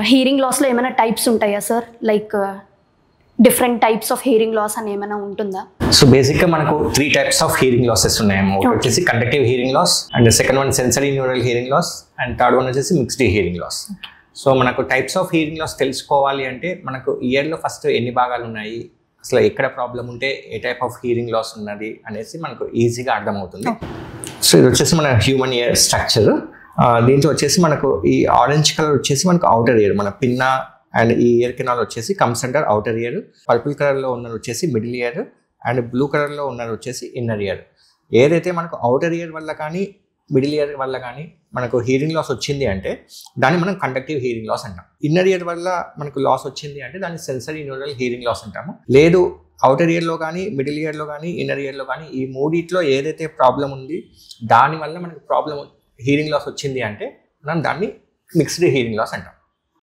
Hearing లాస్లో ఏమైనా types ఉంటాయా sir? Like different types of hearing loss అని ఏమైనా ఉంటుందా? సో బేసిక్గా మనకు 3 types ఆఫ్ హీరింగ్ లాసెస్ ఉన్నాయేమో. ఒకటి వచ్చేసి conductive hearing loss, and second one sensory neural hearing loss, and third one వచ్చేసి మిక్స్డ్ హీరింగ్ లాస్. సో మనకు టైప్స్ ఆఫ్ హీరింగ్ లాస్ తెలుసుకోవాలి అంటే మనకు ఇయర్లో ఫస్ట్ ఎన్ని భాగాలు ఉన్నాయి, అసలు ఎక్కడ ప్రాబ్లం ఉంటే ఏ టైప్ ఆఫ్ హీరింగ్ లాస్ ఉన్నది అనేసి మనకు ఈజీగా అర్థమవుతుంది. సో ఇది వచ్చేసి మన హ్యూమన్ ఇయర్ స్ట్రక్చర్. దీంట్లో వచ్చేసి మనకు ఈ ఆరెంజ్ కలర్ వచ్చేసి మనకు అవుటర్ ఇయర్, మన పిన్నా అండ్ ఈ ఇయర్ కెనాల్ వచ్చేసి comes under outer ear. Purple కలర్లో ఉన్నది వచ్చేసి మిడిల్ ఇయర్, అండ్ బ్లూ కలర్లో ఉన్నది వచ్చేసి ఇన్నర్ ఇయర్. ఏదైతే మనకు అవుటర్ ఇయర్ వల్ల కానీ మిడిల్ ఇయర్ వల్ల కానీ మనకు హీరింగ్ లాస్ వచ్చింది అంటే దాన్ని మనం కండక్టివ్ హీరింగ్ లాస్ అంటాం. ఇన్నర్ ఇయర్ వల్ల మనకు లాస్ వచ్చింది అంటే దాన్ని సెన్సరీ న్యూరల్ హీరింగ్ లాస్ అంటాము. లేదు అవుటర్ ఇయర్లో కానీ మిడిల్ ఇయర్లో కానీ ఇన్నర్ ఇయర్లో కానీ ఈ మూడిట్లో ఏదైతే ప్రాబ్లం ఉంది దానివల్ల మనకు హీరింగ్ లాస్ వచ్చింది అంటే మనం దాన్ని మిక్స్డ్ హీరింగ్ లాస్ అంటాం.